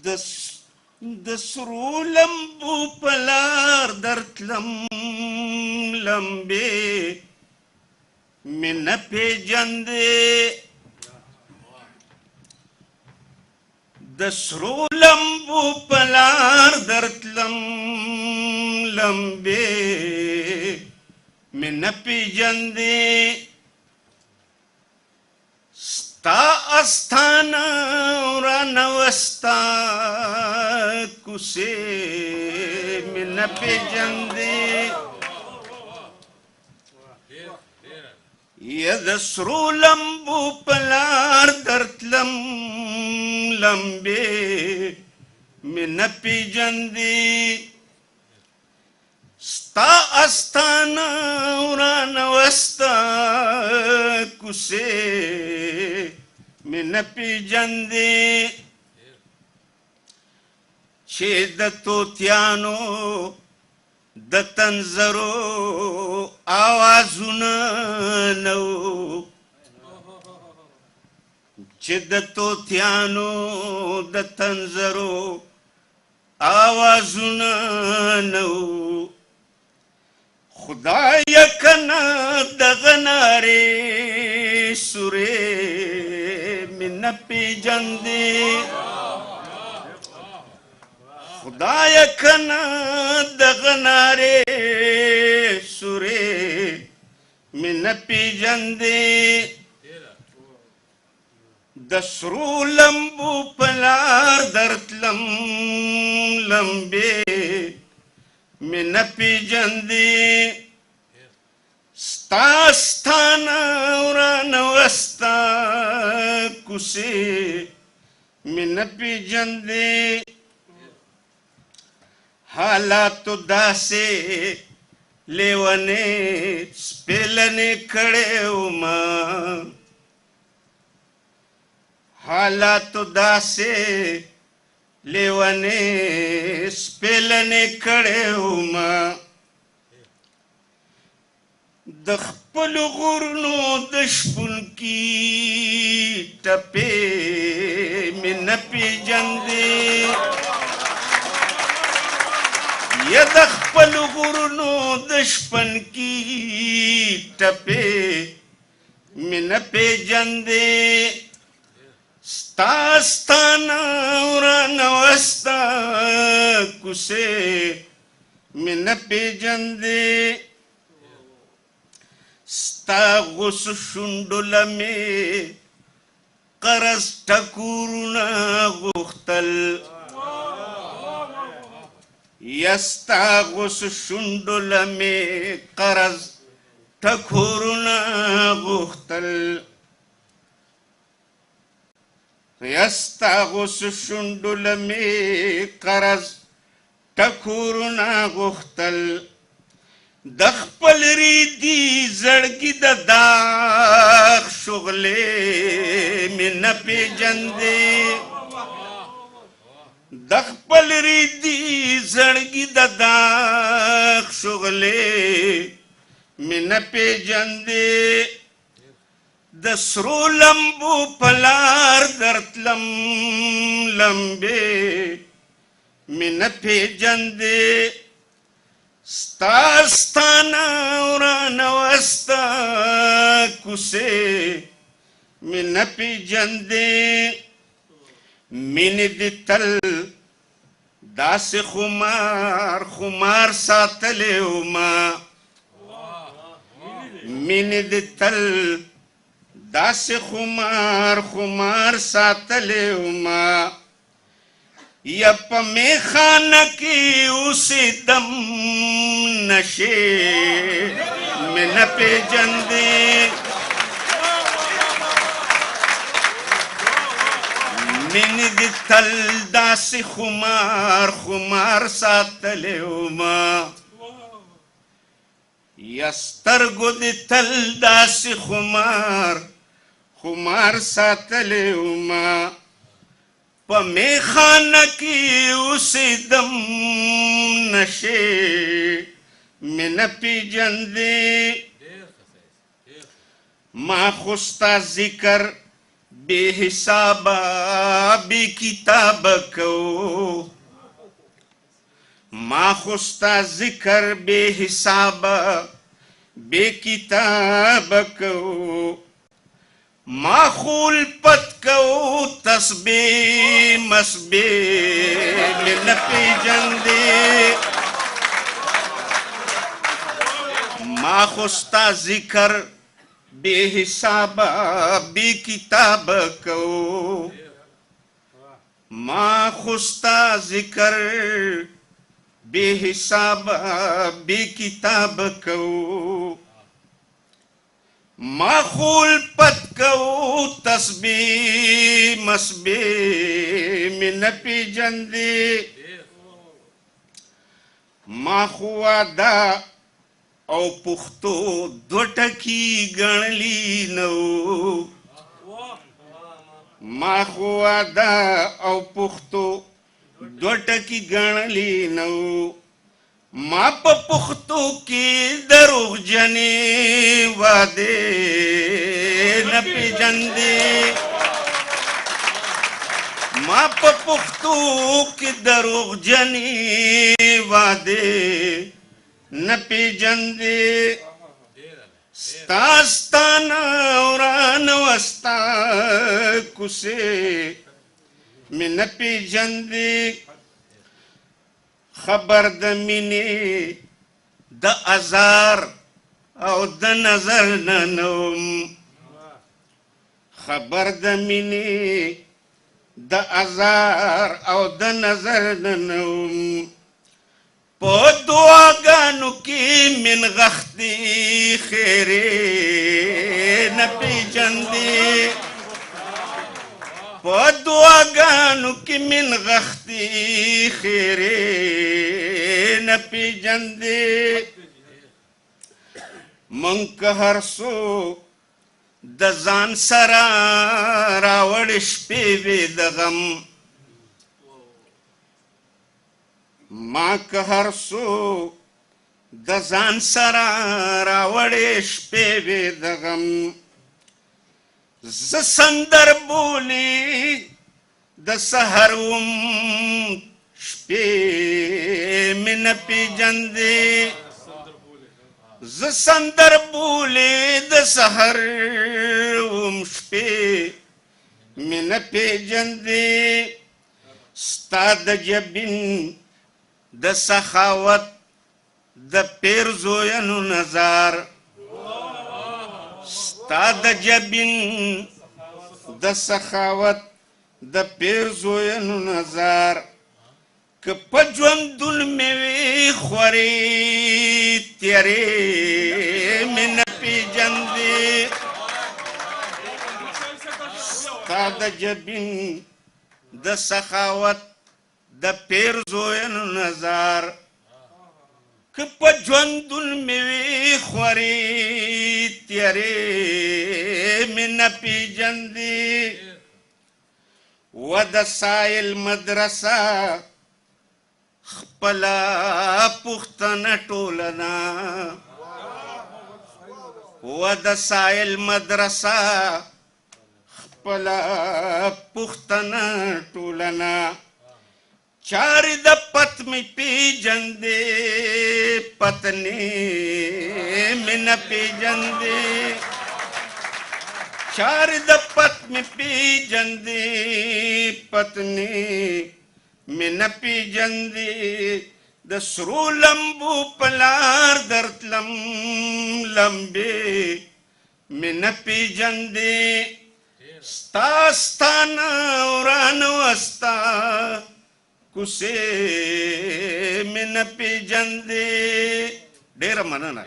د سرو لمبو پلار درتلم لمبې مې نه پېژندې د سرو لمبو پلار درتلم لمبې مې نه پېژندې ستا استانه ورانوستا کوڅې مې نه پېژندې یا د سرو لمبو پلار درتلم لمبې مې نه پېژندې ستا استانه ورانوستا کوڅې مې نه پېژندې چې د طوطیانو د تنظرو آوازونه نه وو چې د طوطیانو د تنظرو آوازونه نه وو خدایه کنه دغه نارې سورې مې نه پېژندې خدایه کنه دغه نارې سورې مې نه پېژندې د سرو لمبو پلار درتلم لمبې مې نه پېژندې ستا ستانه ورانوستا کوڅې مې نه پېژندې حالاتو داسې لیونې سپېلنې کړې ومه حالاتو داسې لیونې سپېلنې کړې ومه د خپلو غرونو د شپونکي ټپې مې نه پېژندې یا د خپلو غرونو د شپونکي ټپې مې نه پېژندې ستا ستانه ورانوستا کوڅې مې نه پېژندې ستا غوسو شونډو لمې قرض ټکورونه غوښتل یا ستا غوسو شونډو لمې قرض ټکورونه غوښتل یا ستا غوسو شونډو لمې قرض ټکورونه غوښتل د خپل ریدي زړګي د داغ شغلې مې نه پېژندې د خپل ریدي زړګي د داغ شغلې مې نه پېژندې د سرو لمبو پلار درتلم لمبې مې نه پېژندې ستا ستانه ورانوستا کوڅې مې نه پېژندې مینې دې تل داسې خمار ساتلې ومه مینې دې تل داسې خمار ساتلې ومه یا په میخانه کې اوسېدم نشې مې نه پېژندې مینې دې تل داسې خمار ساتلې ومه یا سترګو دې تل داسې خمار ساتلې ومه په میخانه کې اوسېدم نشې مې نه پېژندې ما خو ستا ذکر بے حساب بے کتاب کو ما خوستا ذکر بے حساب بے کتاب کو ما خول پت کو تسبیح مسبیح میں نہ پیجندے ما خوستا ذکر بے حساب بے کتاب کو ما خوستا ذکر بے حساب بے کتاب کو ما خول پت کو تسبیح مسبیح میں نہ پیجندے ما خوادا او پختو دوٹکی گنلی نو ما خوادا او پختو دوٹکی گنلی نو ما پا پختو کی دروغ جنی وادے نہ پیجندے ما پا پختو کی دروغ جنی وادے نہ پیجندے ستاستانا اوران وستا کسے میں نہ پیجندے خبر د مینې د ازار او د نظر نه نوم خبر د مینې د ازار او د نظر نه نوم په دعاګانو کې من غختې خیرې نه پیژندې په دعاګانو کې من غختې خیرې نه پیژندې موږ که هر څو د ځان سره راوړې شپې وې د غم ما که هر څو د ځان سره راوړې شپې وې د غم ز سندر بولی د سحر وم شپې مې نه پیژندې ز سندر بولی د سحر وم شپې مې نه پیژندې ستا د جبین د سخاوت د پیر زوینو نظر ستا د جبین د سخاوت د پیر زوینو نظر که په ژوندون مې وې خورې تیرې مې نه پیژندې ستا د جبین د سخاوت د پیر زوینو نظر که په ژوندون مې وې خورې تیرې مې نه پیژندې و د سایل مدرسه خپله پوښتنه ټوله ده و د سایل مدرسه خپله پوښتنه ټوله ده چارې د پت مې پیژندې پتنې مې نه پیژندې چارې د پت مې پیژندې پتنې مې نه پیژندې د سرو لمبو په لار درتلم لمبې مې نه پیژندې ستا ستانه وران وستا کوڅې مې نه پیژندې ډېره مننه